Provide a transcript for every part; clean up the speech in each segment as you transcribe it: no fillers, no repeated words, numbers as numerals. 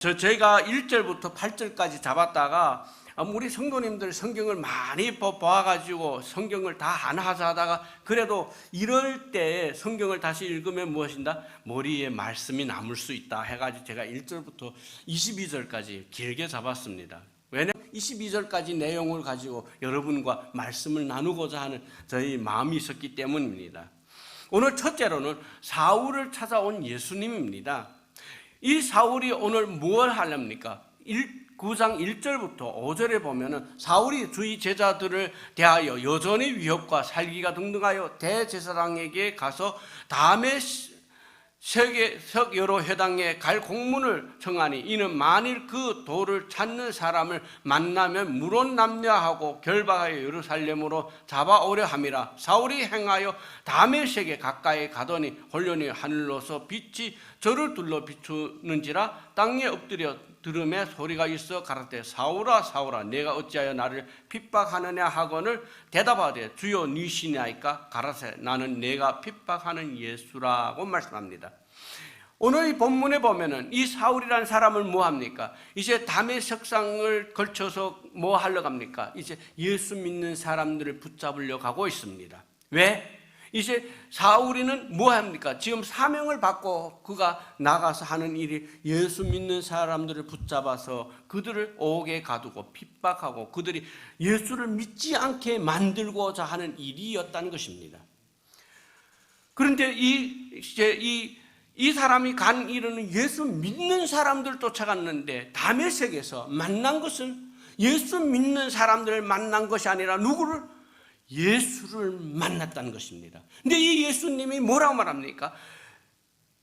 제가 1절부터 8절까지 잡았다가 우리 성도님들 성경을 많이 봐가지고 성경을 다 하나하나 하다가 그래도 이럴 때 성경을 다시 읽으면 무엇인가? 머리에 말씀이 남을 수 있다 해가지고 제가 1절부터 22절까지 길게 잡았습니다. 왜냐하면 22절까지 내용을 가지고 여러분과 말씀을 나누고자 하는 저희 마음이 있었기 때문입니다. 오늘 첫째로는 사울을 찾아온 예수님입니다. 이 사울이 오늘 무엇을 하렵니까? 9장 1절부터 5절에 보면은 사울이 주의 제자들을 대하여 여전히 위협과 살기가 등등하여 대제사장에게 가서 다음에 석 여러 회당에 갈 공문을 청하니 이는 만일 그 돌을 찾는 사람을 만나면 물론 남녀하고 결박하여 예루살렘으로 잡아오려 함이라. 사울이 행하여 다메섹에 가까이 가더니 홀련히 하늘로서 빛이 저를 둘러 비추는지라. 땅에 엎드려 들음에 소리가 있어 가라되 사울아 사울아 내가 어찌하여 나를 핍박하느냐 하거늘 대답하되 주여 니시냐이까 가라세 나는 내가 핍박하는 예수라고 말씀합니다. 오늘 이 본문에 보면은 이 사울이라는 사람을 뭐 합니까? 이제 다메섹상을 걸쳐서 뭐 하려고 합니까? 이제 예수 믿는 사람들을 붙잡으려고 하고 있습니다. 왜? 이제 사울이는 뭐 합니까? 지금 사명을 받고 그가 나가서 하는 일이 예수 믿는 사람들을 붙잡아서 그들을 옥에 가두고 핍박하고 그들이 예수를 믿지 않게 만들고자 하는 일이었다는 것입니다. 그런데 이 사람이 간 일은 예수 믿는 사람들 쫓아갔는데 다메섹에서 만난 것은 예수 믿는 사람들을 만난 것이 아니라 누구를? 예수를 만났다는 것입니다. 근데 이 예수님이 뭐라고 말합니까?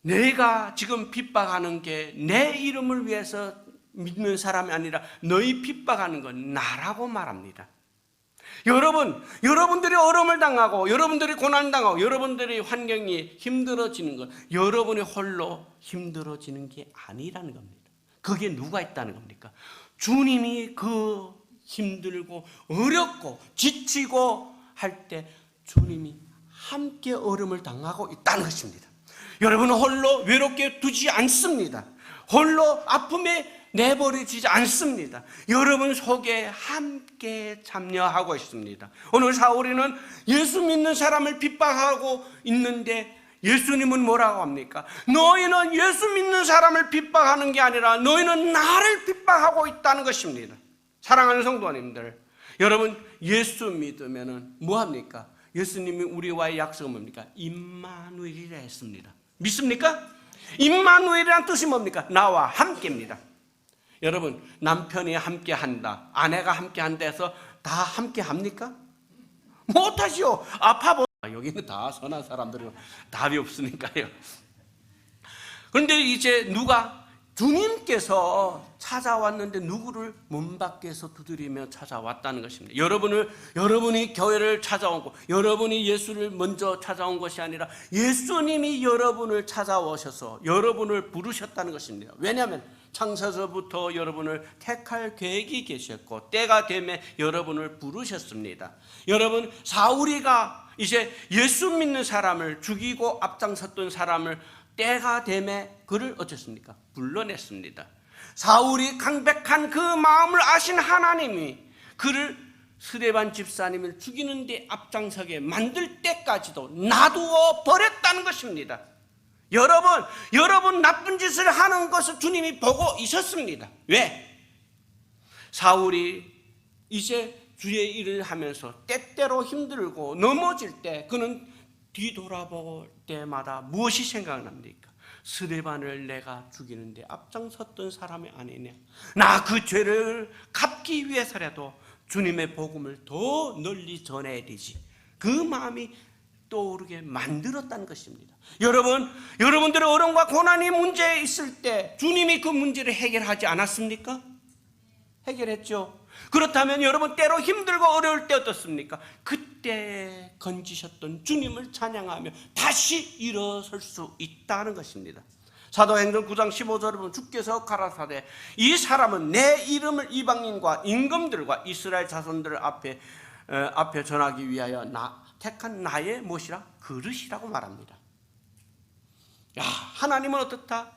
내가 지금 핍박하는 게 내 이름을 위해서 믿는 사람이 아니라 너희 핍박하는 건 나라고 말합니다. 여러분들이 어려움을 당하고 여러분들이 고난을 당하고 여러분들의 환경이 힘들어지는 건 여러분이 홀로 힘들어지는 게 아니라는 겁니다. 그게 누가 있다는 겁니까? 주님이 그 힘들고 어렵고 지치고 할 때 주님이 함께 어려움을 당하고 있다는 것입니다. 여러분은 홀로 외롭게 두지 않습니다. 홀로 아픔에 내버려지지 않습니다. 여러분 속에 함께 참여하고 있습니다. 오늘 사울이는 예수 믿는 사람을 핍박하고 있는데 예수님은 뭐라고 합니까? 너희는 예수 믿는 사람을 핍박하는 게 아니라 너희는 나를 핍박하고 있다는 것입니다. 사랑하는 성도님들, 여러분 예수 믿으면은 뭐 합니까? 예수님이 우리와의 약속은 뭡니까? 임마누엘이라 했습니다. 믿습니까? 임마누엘이란 뜻이 뭡니까? 나와 함께입니다. 여러분 남편이 함께 한다, 아내가 함께 한다 해서 다 함께 합니까? 못하시오. 여기는 다 선한 사람들은 답이 없으니까요. 그런데 이제 누가? 주님께서 찾아왔는데 누구를 문 밖에서 두드리며 찾아왔다는 것입니다. 여러분이 교회를 찾아오고 여러분이 예수를 먼저 찾아온 것이 아니라 예수님이 여러분을 찾아오셔서 여러분을 부르셨다는 것입니다. 왜냐하면 창세서부터 여러분을 택할 계획이 계셨고 때가 되면 여러분을 부르셨습니다. 여러분 사울이가 이제 예수 믿는 사람을 죽이고 앞장섰던 사람을 때가 되매 그를 어쨌습니까? 불러냈습니다. 사울이 강백한 그 마음을 아신 하나님이 그를 스데반 집사님을 죽이는 데 앞장서게 만들 때까지도 놔두어 버렸다는 것입니다. 여러분 나쁜 짓을 하는 것을 주님이 보고 있었습니다. 왜? 사울이 이제 주의 일을 하면서 때때로 힘들고 넘어질 때 그는 뒤돌아볼 때마다 무엇이 생각납니까? 스데반을 내가 죽이는데 앞장섰던 사람이 아니냐. 나 그 죄를 갚기 위해서라도 주님의 복음을 더 널리 전해야 되지. 그 마음이 떠오르게 만들었다는 것입니다. 여러분들의 어려움과 고난이 문제 있을 때 주님이 그 문제를 해결하지 않았습니까? 해결했죠. 그렇다면 여러분 때로 힘들고 어려울 때 어떻습니까? 그때 건지셨던 주님을 찬양하며 다시 일어설 수 있다는 것입니다. 사도행전 9장 15절에 보면 주께서 가라사대 이 사람은 내 이름을 이방인과 임금들과 이스라엘 자손들 앞에 전하기 위하여 택한 나의 무엇이라? 그릇이라고 말합니다. 야, 하나님은 어떻다?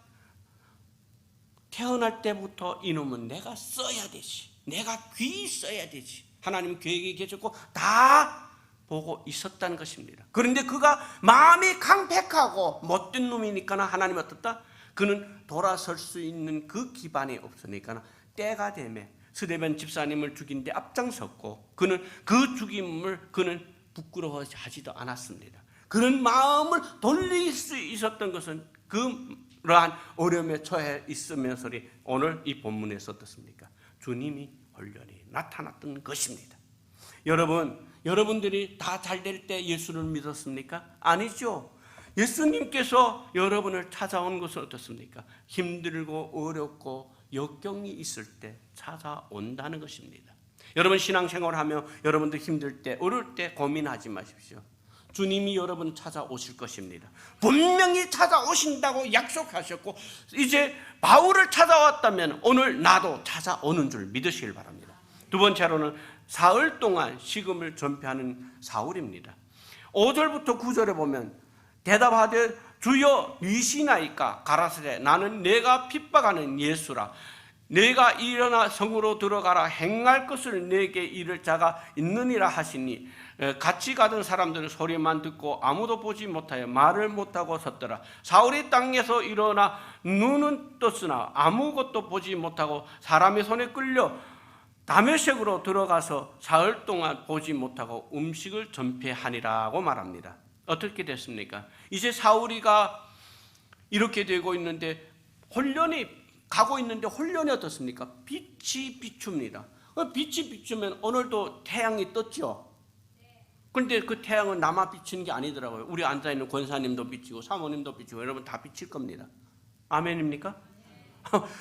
태어날 때부터 이놈은 내가 써야 되지, 내가 귀히 써야 되지, 하나님 계획이 계셨고 다 보고 있었다는 것입니다. 그런데 그가 마음이 강팩하고 못된 놈이니까 하나님 어떻다? 그는 돌아설 수 있는 그 기반이 없으니까 때가 되매 스데반 집사님을 죽인 데 앞장섰고, 그는 그 죽임을 그는 부끄러워하지도 않았습니다. 그런 마음을 돌릴 수 있었던 것은 그러한 어려움에 처해 있으면서리 오늘 이 본문에서 어떻습니까? 주님이 온전히 나타났던 것입니다. 여러분들이 다 잘 될 때 예수를 믿었습니까? 아니죠. 예수님께서 여러분을 찾아온 것은 어떻습니까? 힘들고 어렵고 역경이 있을 때 찾아온다는 것입니다. 여러분 신앙생활하며 여러분들 힘들 때, 어려울 때 고민하지 마십시오. 주님이 여러분 찾아오실 것입니다. 분명히 찾아오신다고 약속하셨고, 이제 바울을 찾아왔다면 오늘 나도 찾아오는 줄 믿으시길 바랍니다. 두 번째로는 사흘 동안 식음을 전폐하는 사울입니다. 5절부터 9절에 보면 대답하되 주여 니시나이까 가라사대 나는 내가 핍박하는 예수라. 내가 일어나 성으로 들어가라. 행할 것을 내게 이를 자가 있느니라 하시니 같이 가던 사람들은 소리만 듣고 아무도 보지 못하여 말을 못하고 섰더라. 사울이 땅에서 일어나 눈은 떴으나 아무것도 보지 못하고 사람의 손에 끌려 다메섹으로 들어가서 사흘 동안 보지 못하고 음식을 전폐하니라고 말합니다. 어떻게 됐습니까? 이제 사울이가 이렇게 되고 있는데 혼련이 가고 있는데 혼련이 어떻습니까? 빛이 비춥니다. 빛이 비추면 오늘도 태양이 떴죠. 그런데 그 태양은 나만 비치는 게 아니더라고요. 우리 앉아있는 권사님도 비치고 사모님도 비치고 여러분 다 비칠 겁니다. 아멘입니까?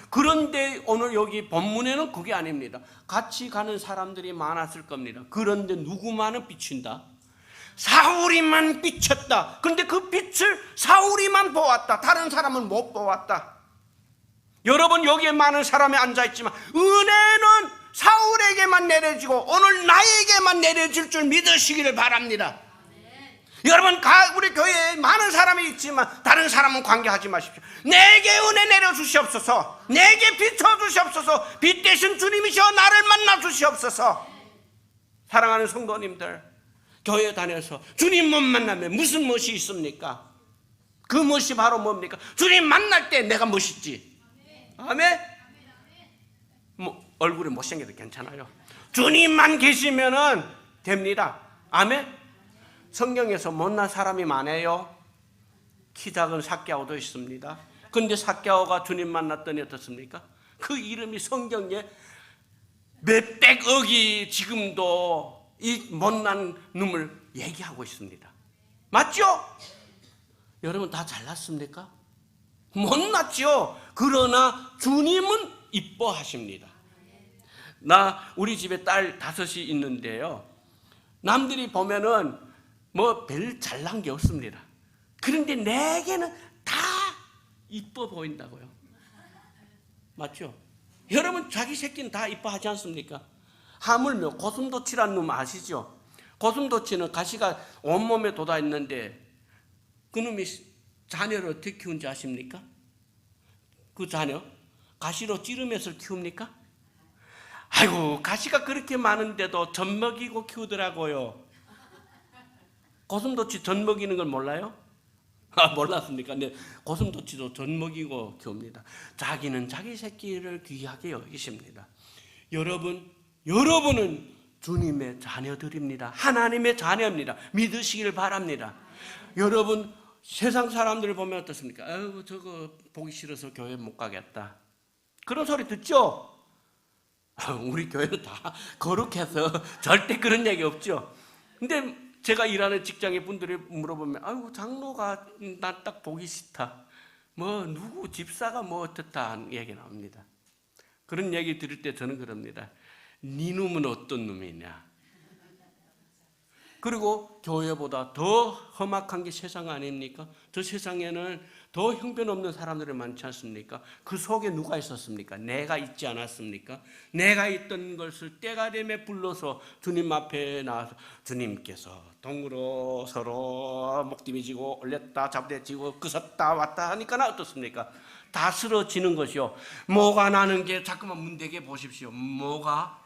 그런데 오늘 여기 본문에는 그게 아닙니다. 같이 가는 사람들이 많았을 겁니다. 그런데 누구만은 비친다? 사울이만 비쳤다. 그런데 그 빛을 사울이만 보았다. 다른 사람은 못 보았다. 여러분 여기에 많은 사람이 앉아있지만 은혜는 사울에게만 내려지고 오늘 나에게만 내려질 줄 믿으시기를 바랍니다. 여러분 우리 교회에 많은 사람이 있지만 다른 사람은 관계하지 마십시오. 내게 은혜 내려주시옵소서. 내게 비춰주시옵소서. 빛 대신 주님이시여 나를 만나주시옵소서. 사랑하는 성도님들, 교회 다녀서 주님 못 만나면 무슨 멋이 있습니까? 그 멋이 바로 뭡니까? 주님 만날 때 내가 멋있지. 아멘? 얼굴이 못생겨도 괜찮아요. 주님만 계시면은 됩니다. 아멘? 성경에서 못난 사람이 많아요. 키 작은 삭개오도 있습니다. 그런데 삭개오가 주님 만났더니 어떻습니까? 그 이름이 성경에 몇백억이 지금도 이 못난 놈을 얘기하고 있습니다. 맞죠? 여러분 다 잘났습니까? 못났죠. 그러나 주님은 이뻐하십니다. 우리 집에 딸 5이 있는데요, 남들이 보면은 별 잘난 게 없습니다. 그런데 내게는 다 이뻐 보인다고요. 맞죠? 여러분 자기 새끼는 다 이뻐하지 않습니까? 하물며 고슴도치란 놈 아시죠? 고슴도치는 가시가 온몸에 돋아있는데 그놈이 자녀를 어떻게 키운지 아십니까? 그 자녀 가시로 찌르면서 키웁니까? 아이고, 가시가 그렇게 많은데도 젖 먹이고 키우더라고요. 고슴도치 젖 먹이는 걸 몰라요? 몰랐습니까? 네, 고슴도치도 젖 먹이고 키웁니다. 자기는 자기 새끼를 귀하게 여기십니다. 여러분은 주님의 자녀들입니다. 하나님의 자녀입니다. 믿으시길 바랍니다. 여러분 세상 사람들을 보면 어떻습니까? 아이고, 저거 보기 싫어서 교회 못 가겠다. 그런 소리 듣죠? 우리 교회는 다 거룩해서 절대 그런 얘기 없죠. 근데 제가 일하는 직장의 분들이 물어보면 아이고, 장로가 나 딱 보기 싫다. 누구 집사가 어떻다 하는 얘기 나옵니다. 그런 얘기 들을 때 저는 그럽니다. 네 놈은 어떤 놈이냐? 그리고 교회보다 더 험악한 게 세상 아닙니까? 저 세상에는 더 형편없는 사람들이 많지 않습니까? 그 속에 누가 있었습니까? 내가 있지 않았습니까? 내가 있던 것을 때가 되면 불러서 주님 앞에 나와서 주님께서 동으로 서로 목디미지고 올렸다 잡대지고 그섰다 왔다 하니까 어떻습니까? 다스려지는 것이요. 뭐가 나는 게 자꾸만 문대게 보십시오. 뭐가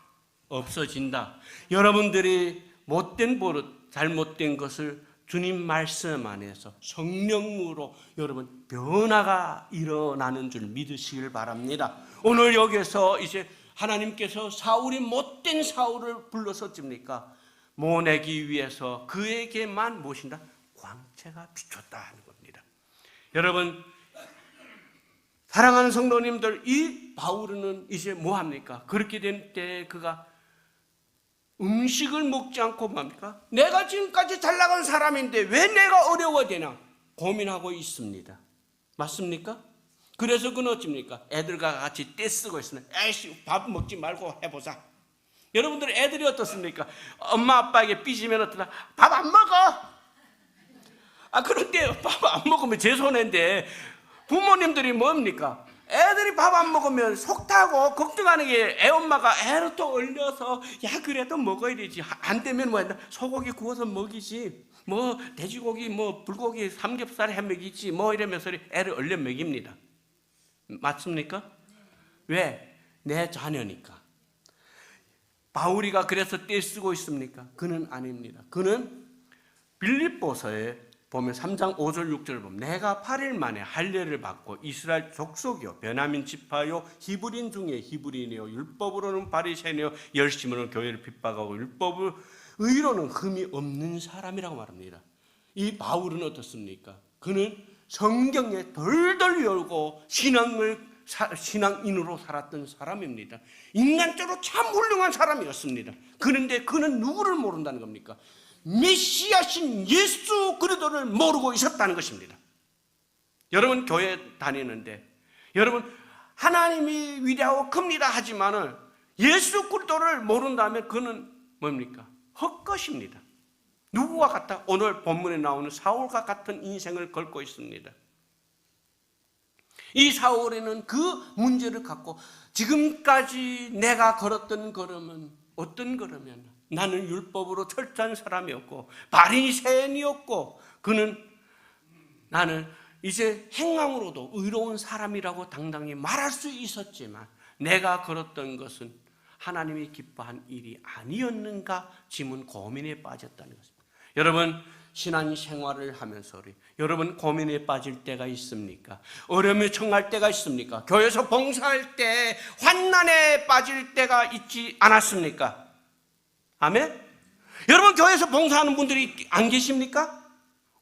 없어진다. 여러분들이 못된 버릇, 잘못된 것을 주님 말씀 안에서 성령으로 여러분 변화가 일어나는 줄 믿으시길 바랍니다. 오늘 여기서 이제 하나님께서 사울이 못된 사울을 불러서 찝니까? 모내기 위해서 그에게만 무엇인가? 광채가 비쳤다 하는 겁니다. 여러분 사랑하는 성도님들, 이 바울은 이제 뭐합니까? 그렇게 된 때 그가 음식을 먹지 않고 뭡니까? 내가 지금까지 잘 나간 사람인데 왜 내가 어려워야 되나 고민하고 있습니다. 맞습니까? 그래서 그는 어찌입니까? 애들과 같이 떼쓰고 있으면 에이씨 밥 먹지 말고 해보자. 여러분들 애들이 어떻습니까? 엄마 아빠에게 삐지면 어떠나? 밥 안 먹어. 그런데 밥 안 먹으면 제 손해인데 부모님들이 뭡니까? 애들이 밥 안 먹으면 속 타고 걱정하는 게 애엄마가 애를 또 얼려서 야 그래도 먹어야 되지. 안 되면 뭐 했나? 소고기 구워서 먹이지. 뭐 돼지고기 뭐 불고기 삼겹살 해 먹이지. 뭐 이러면서 애를 얼려 먹입니다. 맞습니까? 왜? 내 자녀니까. 바울이가 그래서 떼쓰고 있습니까? 그는 아닙니다. 그는 빌립보서에 보면 3장 5절 6절을 보면 내가 8일 만에 할례를 받고 이스라엘 족속이요 베냐민 지파요 히브리인 중에 히브리인이요 율법으로는 바리새인이요 열심으로는 교회를 핍박하고 율법을 의로는 흠이 없는 사람이라고 말합니다. 이 바울은 어떻습니까? 그는 성경에 덜덜 열고 신앙인으로 살았던 사람입니다. 인간적으로 참 훌륭한 사람이었습니다. 그런데 그는 누구를 모른다는 겁니까? 메시아신 예수 그리스도를 모르고 있었다는 것입니다. 여러분 교회 다니는데 여러분 하나님이 위대하고 큽니다 하지만은 예수 그리스도를 모른다면 그는 뭡니까? 헛것입니다. 누구와 같다? 오늘 본문에 나오는 사울과 같은 인생을 걸고 있습니다. 이 사울에는 그 문제를 갖고 지금까지 내가 걸었던 걸음은 어떤 걸음이었나? 나는 율법으로 철저한 사람이었고 바리새인이었고 나는 이제 행함으로도 의로운 사람이라고 당당히 말할 수 있었지만 내가 걸었던 것은 하나님이 기뻐한 일이 아니었는가 지문 고민에 빠졌다는 것입니다. 여러분 신앙생활을 하면서 여러분 고민에 빠질 때가 있습니까? 어려움에 처할 때가 있습니까? 교회에서 봉사할 때 환난에 빠질 때가 있지 않았습니까? 아멘? 여러분 교회에서 봉사하는 분들이 안 계십니까?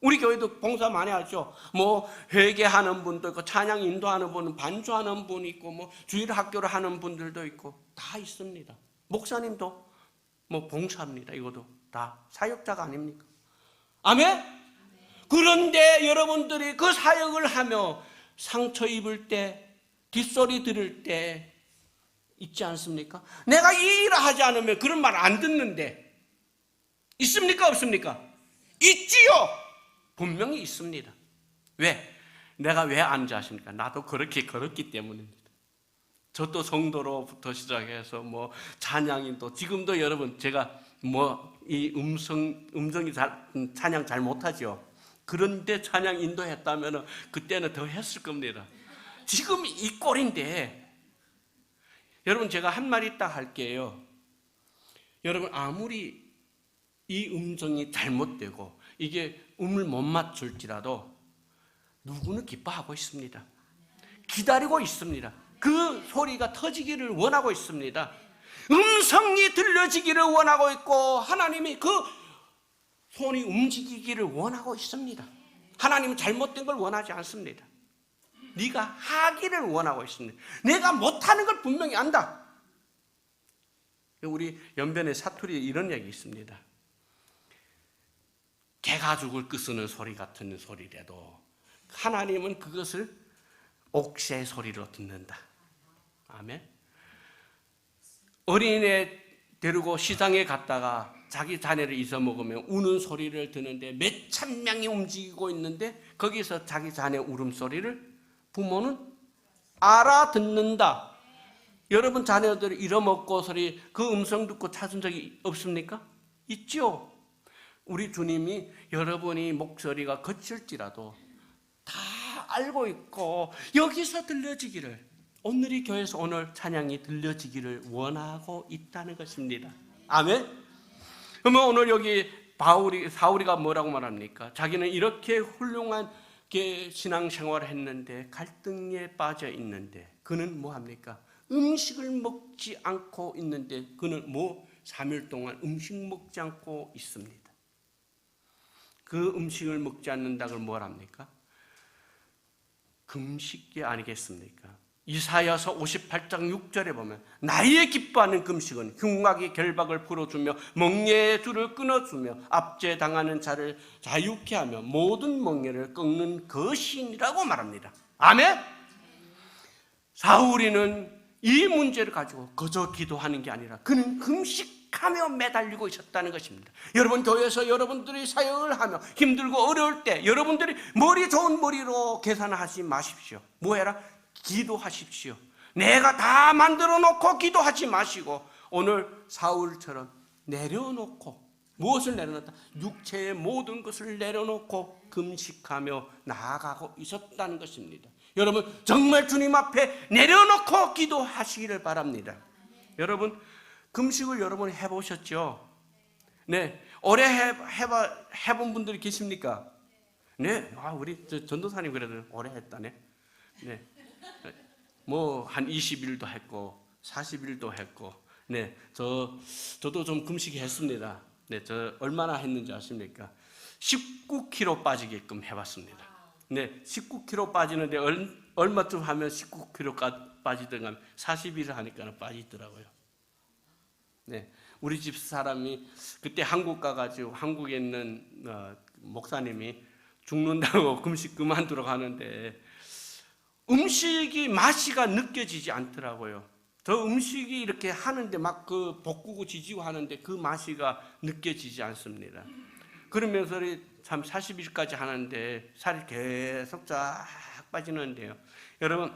우리 교회도 봉사 많이 하죠. 뭐 회개하는 분도 있고 찬양 인도하는 분은 반주하는 분이 있고 뭐 주일 학교를 하는 분들도 있고 다 있습니다. 목사님도 뭐 봉사합니다. 이것도 다 사역자가 아닙니까? 아멘? 그런데 여러분들이 그 사역을 하며 상처 입을 때 뒷소리 들을 때 있지 않습니까? 내가 이 일을 하지 않으면 그런 말 안 듣는데 있습니까? 없습니까? 있지요. 분명히 있습니다. 왜? 내가 왜 안 아십니까? 나도 그렇게 걸었기 때문입니다. 저도 성도로부터 시작해서 뭐 찬양인도 지금도 여러분 제가 뭐 이 음성이 찬양 잘 못하죠. 그런데 찬양 인도했다면 그때는 더 했을 겁니다. 지금 이 꼴인데 여러분 제가 한 말이 딱 할게요. 여러분 아무리 이 음성이 잘못되고 이게 음을 못 맞출지라도 누구는 기뻐하고 있습니다. 기다리고 있습니다. 그 소리가 터지기를 원하고 있습니다. 음성이 들려지기를 원하고 있고 하나님이 그 손이 움직이기를 원하고 있습니다. 하나님은 잘못된 걸 원하지 않습니다. 네가 하기를 원하고 있습니다. 내가 못하는 걸 분명히 안다. 우리 연변의 사투리에 이런 얘기 있습니다. 개가죽을 끄쓰는 소리 같은 소리라도 하나님은 그것을 옥새 소리로 듣는다. 아멘. 어린애 데리고 시장에 갔다가 자기 자녀를 잊어먹으면 우는 소리를 듣는데 몇천 명이 움직이고 있는데 거기서 자기 자녀 울음소리를 부모는 알아듣는다. 여러분 자녀들이 잃어먹고 소리 그 음성 듣고 찾은 적이 없습니까? 있죠. 우리 주님이 여러분이 목소리가 거칠지라도 다 알고 있고 여기서 들려지기를, 오늘이 교회에서 오늘 찬양이 들려지기를 원하고 있다는 것입니다. 아멘. 그러면 오늘 여기 사울이가 뭐라고 말합니까? 자기는 이렇게 훌륭한 신앙생활을 했는데 갈등에 빠져 있는데 그는 뭐 합니까? 음식을 먹지 않고 있는데 그는 3일 동안 음식 먹지 않고 있습니다. 그 음식을 먹지 않는다고 뭘 합니까? 금식이 아니겠습니까? 이사야서 58장 6절에 보면 나의 기뻐하는 금식은 흉악의 결박을 풀어주며 멍에의 줄을 끊어주며 압제당하는 자를 자유케 하며 모든 멍에를 꺾는 것이니라고 말합니다. 아멘? 사울이는 이 문제를 가지고 그저 기도하는 게 아니라 그는 금식하며 매달리고 있었다는 것입니다. 여러분 교회에서 여러분들이 사역을 하며 힘들고 어려울 때 여러분들이 머리 좋은 머리로 계산하지 마십시오. 뭐 해라? 기도하십시오. 내가 다 만들어 놓고 기도하지 마시고 오늘 사울처럼 내려놓고, 무엇을 내려놓다? 육체의 모든 것을 내려놓고 금식하며 나아가고 있었다는 것입니다. 여러분 정말 주님 앞에 내려놓고 기도하시기를 바랍니다. 여러분 금식을 여러분 해보셨죠? 네, 오래 해본 분들이 계십니까? 네, 우리 전도사님 그래도 오래 했다네. 네, 뭐 한 20일도 했고 40일도 했고, 네, 저도 좀 금식 했습니다. 네, 저 얼마나 했는지 아십니까? 19kg 빠지게끔 해봤습니다. 네, 19kg 빠지는데 얼마쯤 하면 19kg 빠지던가 40일을 하니까 빠지더라고요. 네, 우리 집 사람이 그때 한국 가가지고 한국에 있는 목사님이 죽는다고 금식 그만두라고 하는데 음식이 맛이가 느껴지지 않더라고요. 저 음식이 이렇게 하는데 막 그 볶고 지지고 하는데 그 맛이가 느껴지지 않습니다. 그러면서 참 40일까지 하는데 살이 계속 쫙 빠지는데요. 여러분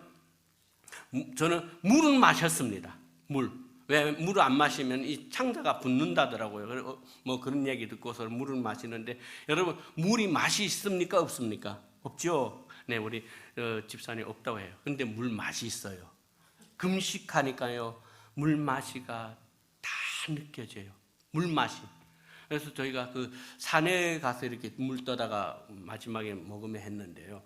저는 물은 마셨습니다. 왜 물을 안 마시면 이 창자가 붓는다더라고요. 뭐 그런 얘기 듣고서 물을 마시는데 여러분 물이 맛이 있습니까? 없습니까? 없죠. 네, 우리 집사님 없다고 해요. 근데 물 맛이 있어요. 금식하니까요 물 맛이가 다 느껴져요. 물 맛이. 그래서 저희가 그 산에 가서 이렇게 물 떠다가 마지막에 먹으면 했는데요.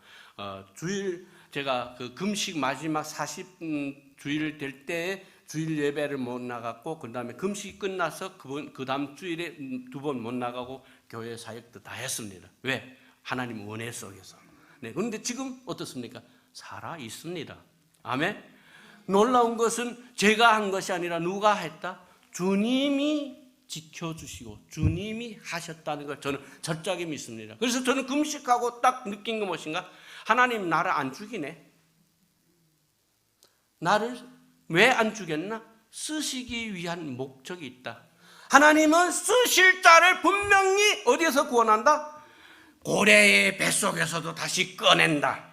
제가 그 금식 마지막 40주일 될 때 주일 예배를 못 나갔고 그 다음에 금식이 끝나서 그 다음 주일에 2번 못 나가고 교회 사역도 다 했습니다. 왜? 하나님 은혜 속에서. 네, 그런데 지금 어떻습니까? 살아 있습니다. 아멘. 놀라운 것은 제가 한 것이 아니라 누가 했다? 주님이 지켜주시고 주님이 하셨다는 걸 저는 절작에 믿습니다. 그래서 저는 금식하고 딱 느낀 거 무엇인가? 하나님 나를 안 죽이네. 나를 왜 안 죽였나? 쓰시기 위한 목적이 있다. 하나님은 쓰실 자를 분명히 어디에서 구원한다? 고래의 뱃속에서도 다시 꺼낸다.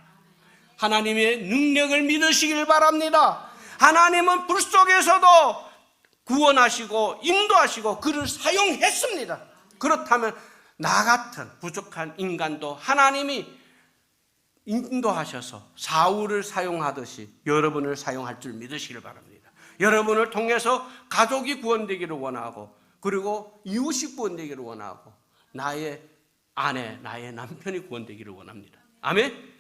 하나님의 능력을 믿으시길 바랍니다. 하나님은 불 속에서도 구원하시고 인도하시고 그를 사용했습니다. 그렇다면 나 같은 부족한 인간도 하나님이 인도하셔서 사울을 사용하듯이 여러분을 사용할 줄 믿으시길 바랍니다. 여러분을 통해서 가족이 구원되기를 원하고 그리고 이웃이 구원되기를 원하고 나의 아내, 나의 남편이 구원되기를 원합니다. 아멘.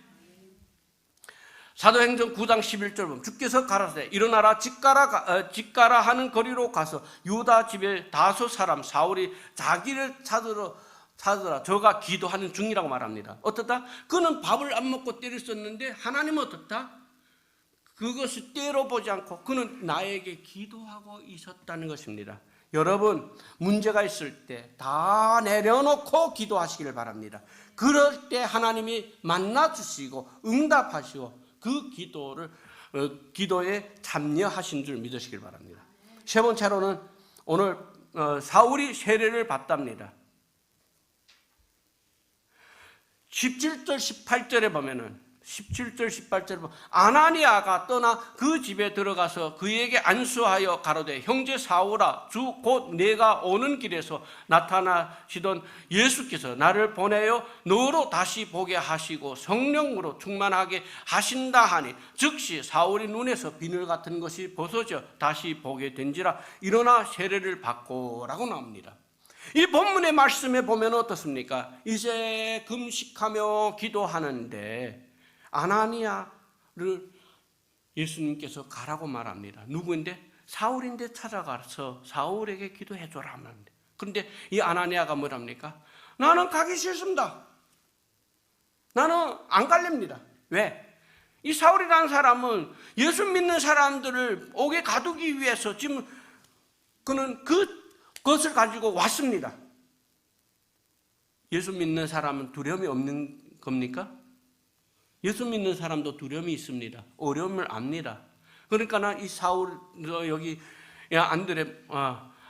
사도행전 9장 11절 보면 주께서 가라사대 일어나라 집가라 하는 거리로 가서 유다 집에 다소 사람 사울이 자기를 찾으라 저가 기도하는 중이라고 말합니다. 어떻다? 그는 밥을 안 먹고 때를 썼는데 하나님은 어떻다? 그것을 때로 보지 않고 그는 나에게 기도하고 있었다는 것입니다. 여러분 문제가 있을 때 다 내려놓고 기도하시길 바랍니다. 그럴 때 하나님이 만나주시고 응답하시고 그 기도에 참여하신 줄 믿으시길 바랍니다. 세 번째로는 오늘 사울이 세례를 받답니다. 17절 18절에 보면은 17절 18절 보면 아나니아가 떠나 그 집에 들어가서 그에게 안수하여 가로되 형제 사울아 주 곧 내가 오는 길에서 나타나시던 예수께서 나를 보내어 너로 다시 보게 하시고 성령으로 충만하게 하신다 하니 즉시 사울이 눈에서 비늘 같은 것이 벗어져 다시 보게 된지라 일어나 세례를 받고라고 나옵니다. 이 본문의 말씀에 보면 어떻습니까? 이제 금식하며 기도하는데 아나니아를 예수님께서 가라고 말합니다. 누구인데? 사울인데 찾아가서 사울에게 기도해 줘라 하는데. 그런데 이 아나니아가 뭐랍니까? 나는 가기 싫습니다. 나는 안 갈랍니다. 왜? 이 사울이라는 사람은 예수 믿는 사람들을 옥에 가두기 위해서 지금 그는 그것을 가지고 왔습니다. 예수 믿는 사람은 두려움이 없는 겁니까? 예수 믿는 사람도 두려움이 있습니다. 어려움을 압니다. 그러니까 이 사울 여기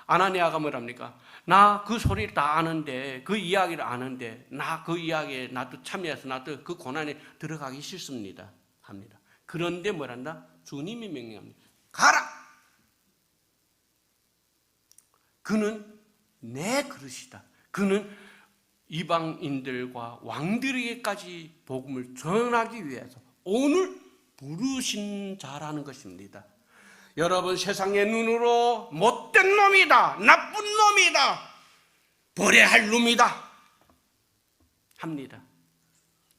아나니아가 뭐랍니까? 나 그 소리를 다 아는데 그 이야기를 아는데 나 그 이야기에 나도 참여해서 나도 그 고난에 들어가기 싫습니다. 합니다. 그런데 뭐란다? 주님이 명령합니다. 가라. 그는 내 그릇이다. 그는 이방인들과 왕들에게까지 복음을 전하기 위해서 오늘 부르신 자라는 것입니다. 여러분 세상의 눈으로 못된 놈이다, 나쁜 놈이다, 버려야 할 놈이다 합니다.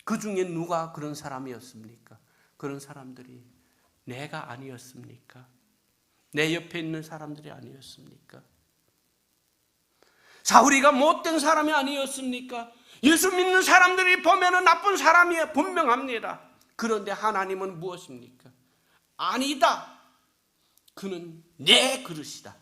그 중에 누가 그런 사람이었습니까? 그런 사람들이 내가 아니었습니까? 내 옆에 있는 사람들이 아니었습니까? 사울이가 못된 사람이 아니었습니까? 예수 믿는 사람들이 보면 나쁜 사람이 분명합니다. 그런데 하나님은 무엇입니까? 아니다. 그는 내 그릇이다.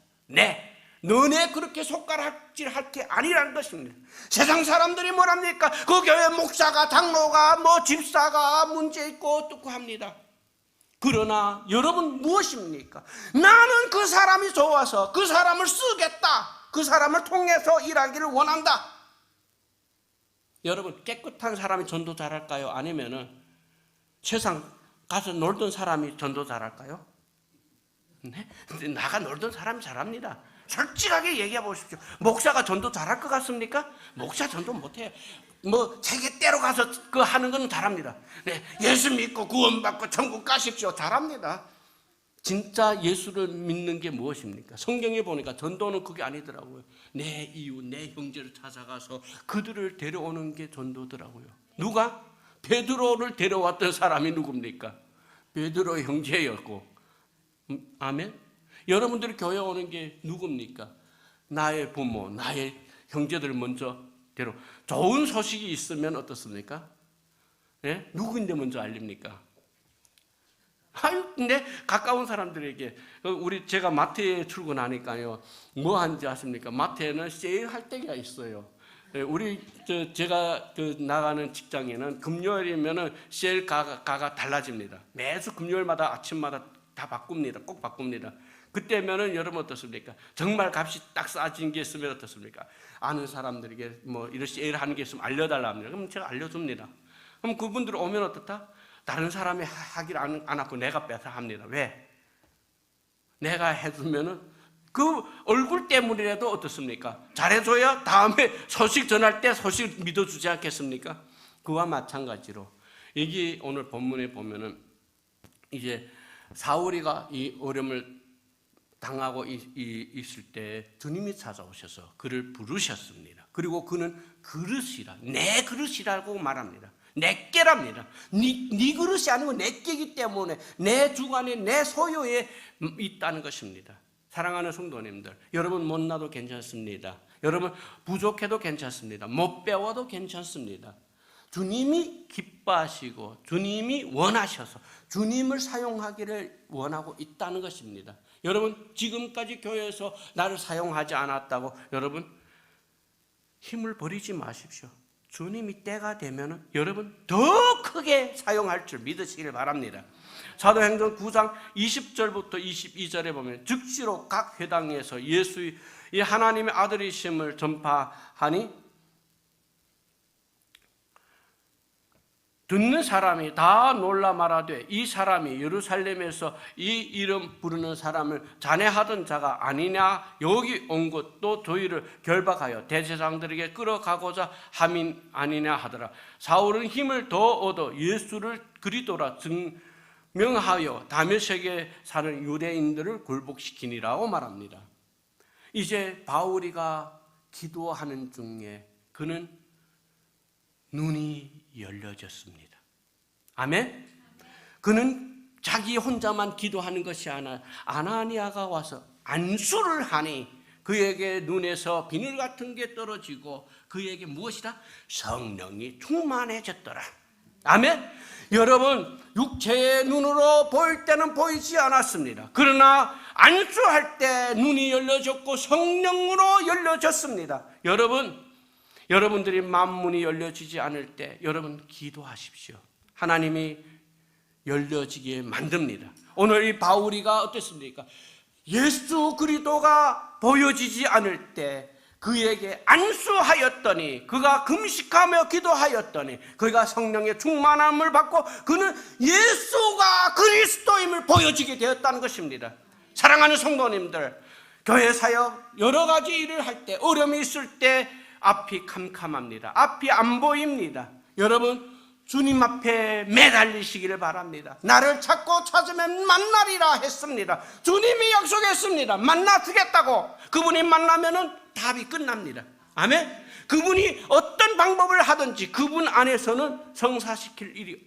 너네 그렇게 손가락질할 게 아니라는 것입니다. 세상 사람들이 뭐랍니까? 그 교회 목사가, 장로가, 집사가 문제 있고 어떻고 합니다. 그러나 여러분 무엇입니까? 나는 그 사람이 좋아서 그 사람을 쓰겠다. 그 사람을 통해서 일하기를 원한다. 여러분 깨끗한 사람이 전도 잘할까요? 아니면은 세상 가서 놀던 사람이 전도 잘할까요? 네? 나가 놀던 사람이 잘합니다. 솔직하게 얘기해 보십시오. 목사가 전도 잘할 것 같습니까? 목사 전도 못해요. 세계대로 가서 그 하는 건 잘합니다. 네, 예수 믿고 구원받고 천국 가십시오. 잘합니다. 진짜 예수를 믿는 게 무엇입니까? 성경에 보니까 전도는 그게 아니더라고요. 내 이웃, 내 형제를 찾아가서 그들을 데려오는 게 전도더라고요. 누가? 베드로를 데려왔던 사람이 누굽니까? 베드로 형제였고. 아멘? 여러분들이 교회 오는 게 누굽니까? 나의 부모, 나의 형제들을 먼저 좋은 소식이 있으면 어떻습니까? 네? 누구인데 먼저 알립니까? 근데 가까운 사람들에게 제가 마트에 출근하니까요. 뭐 하는지 아십니까? 마트에는 세일할 때가 있어요. 제가 나가는 직장에는 금요일이면은 세일 가가 달라집니다. 매주 금요일마다 아침마다 다 바꿉니다. 꼭 바꿉니다. 그때면은 여러분 어떻습니까? 정말 값이 딱 싸진 게 있으면 어떻습니까? 아는 사람들에게 이런 세일하는 게 있으면 알려달라 합니다. 그럼 제가 알려줍니다. 그럼 그분들 오면 어떻다? 다른 사람이 하기를 안 하고 내가 뺏어 합니다. 왜? 내가 해주면은 그 얼굴 때문이라도 어떻습니까? 잘해줘야 다음에 소식 전할 때 소식 믿어주지 않겠습니까? 그와 마찬가지로 여기 오늘 본문에 보면은 이제 사울이가 이 어려움을 당하고 있을 때 주님이 찾아오셔서 그를 부르셨습니다. 그리고 그는 그릇이라, 내 그릇이라고 말합니다. 내 깨랍니다. 네 그릇이 아니고 내 깨기 때문에 내 주관에 내 소유에 있다는 것입니다. 사랑하는 성도님들, 여러분 못나도 괜찮습니다. 여러분 부족해도 괜찮습니다. 못 배워도 괜찮습니다. 주님이 기뻐하시고 주님이 원하셔서 주님을 사용하기를 원하고 있다는 것입니다. 여러분 지금까지 교회에서 나를 사용하지 않았다고 여러분 힘을 버리지 마십시오. 주님이 때가 되면 여러분 더 크게 사용할 줄 믿으시길 바랍니다. 사도행전 9장 20절부터 22절에 보면 즉시로 각 회당에서 예수의 하나님의 아들이심을 전파하니 듣는 사람이 다 놀라 말하되 이 사람이 예루살렘에서 이 이름 부르는 사람을 잔해하던 자가 아니냐, 여기 온 것도 저희를 결박하여 대제사장들에게 끌어가고자 함이 아니냐 하더라. 사울은 힘을 더 얻어 예수를 그리스도라 증명하여 다메섹에 사는 유대인들을 굴복시키니라고 말합니다. 이제 바울이가 기도하는 중에 그는 눈이 열려졌습니다. 아멘? 그는 자기 혼자만 기도하는 것이 아니라 아나니아가 와서 안수를 하니 그에게 눈에서 비늘 같은 게 떨어지고 그에게 무엇이라? 성령이 충만해졌더라. 아멘? 여러분, 육체의 눈으로 보일 때는 보이지 않았습니다. 그러나 안수할 때 눈이 열려졌고 성령으로 열려졌습니다. 여러분들이 만문이 열려지지 않을 때 여러분 기도하십시오. 하나님이 열려지게 만듭니다. 오늘 이 바울이가 어땠습니까? 예수 그리스도가 보여지지 않을 때 그에게 안수하였더니, 그가 금식하며 기도하였더니 그가 성령의 충만함을 받고 그는 예수가 그리스도임을 보여지게 되었다는 것입니다. 사랑하는 성도님들, 교회 사역 여러 가지 일을 할 때, 어려움이 있을 때 앞이 캄캄합니다. 앞이 안 보입니다. 여러분, 주님 앞에 매달리시기를 바랍니다. 나를 찾고 찾으면 만나리라 했습니다. 주님이 약속했습니다. 만나 주겠다고. 그분이 만나면은 답이 끝납니다. 아멘. 그분이 어떤 방법을 하든지 그분 안에서는 성사시킬 일이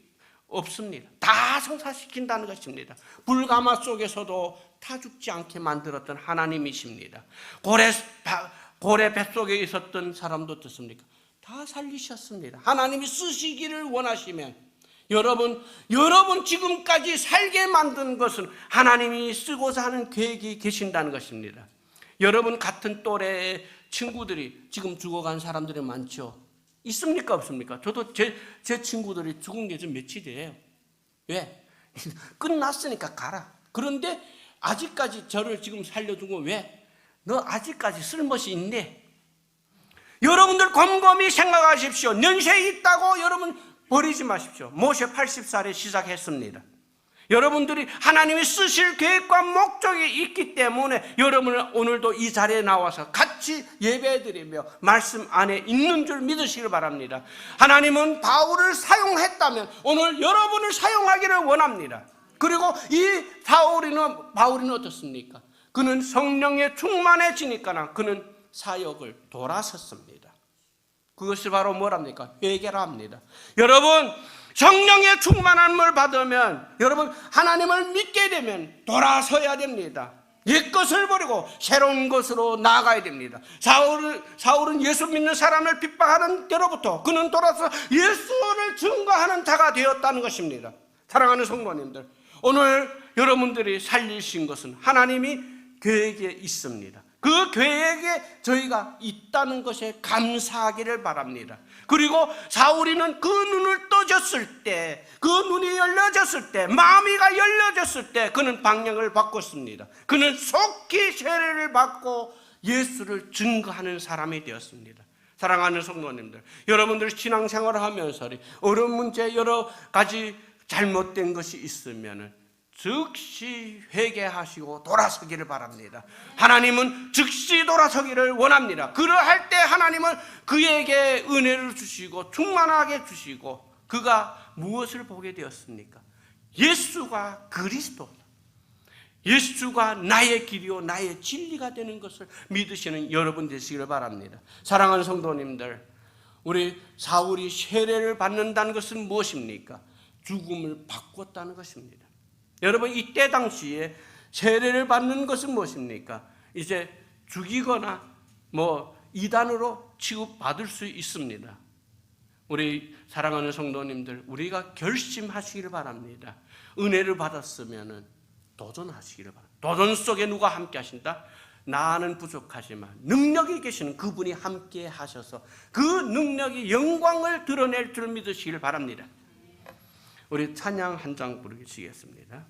없습니다. 다 성사시킨다는 것입니다. 불가마 속에서도 타 죽지 않게 만들었던 하나님이십니다. 고래 뱃속에 있었던 사람도 어떻습니까? 다 살리셨습니다. 하나님이 쓰시기를 원하시면 여러분 지금까지 살게 만든 것은 하나님이 쓰고자 하는 계획이 계신다는 것입니다. 여러분 같은 또래의 친구들이 지금 죽어간 사람들이 많죠. 있습니까 없습니까? 저도 제 친구들이 죽은 게 좀 며칠이에요. 왜? 끝났으니까 가라. 그런데 아직까지 저를 지금 살려준 건 왜? 너 아직까지 쓸모이 있네. 여러분들 곰곰이 생각하십시오. 연세에 있다고 여러분 버리지 마십시오. 모세 80살에 시작했습니다. 여러분들이 하나님이 쓰실 계획과 목적이 있기 때문에 여러분은 오늘도 이 자리에 나와서 같이 예배드리며 말씀 안에 있는 줄 믿으시길 바랍니다. 하나님은 바울을 사용했다면 오늘 여러분을 사용하기를 원합니다. 그리고 이 바울이는 어떻습니까? 그는 성령에 충만해지니까 그는 사역을 돌아섰습니다. 그것이 바로 뭐랍니까? 회개라 합니다. 여러분, 성령의 충만함을 받으면, 여러분 하나님을 믿게 되면 돌아서야 됩니다. 옛것을 버리고 새로운 것으로 나아가야 됩니다. 사울은 예수 믿는 사람을 핍박하는 때로부터 그는 돌아서 예수를 증거하는 자가 되었다는 것입니다. 사랑하는 성도님들, 오늘 여러분들이 살리신 것은 하나님이 계획에 있습니다. 그 계획에 저희가 있다는 것에 감사하기를 바랍니다. 그리고 사울이는 그 눈을 떠졌을 때, 그 눈이 열려졌을 때, 마음이가 열려졌을 때 그는 방향을 바꿨습니다. 그는 속히 세례를 받고 예수를 증거하는 사람이 되었습니다. 사랑하는 성도님들, 여러분들 신앙생활을 하면서 어려운 문제 여러 가지 잘못된 것이 있으면 즉시 회개하시고 돌아서기를 바랍니다. 하나님은 즉시 돌아서기를 원합니다. 그러할 때 하나님은 그에게 은혜를 주시고 충만하게 주시고 그가 무엇을 보게 되었습니까? 예수가 그리스도, 예수가 나의 길이요 나의 진리가 되는 것을 믿으시는 여러분 되시기를 바랍니다. 사랑하는 성도님들, 우리 사울이 세례를 받는다는 것은 무엇입니까? 죽음을 바꿨다는 것입니다. 여러분, 이때 당시에 세례를 받는 것은 무엇입니까? 이제 죽이거나 이단으로 취급받을 수 있습니다. 우리 사랑하는 성도님들, 우리가 결심하시기를 바랍니다. 은혜를 받았으면 도전하시기를 바랍니다. 도전 속에 누가 함께 하신다? 나는 부족하지만 능력이 계시는 그분이 함께 하셔서 그 능력이 영광을 드러낼 줄 믿으시기를 바랍니다. 우리 찬양 한 장 부르시겠습니다.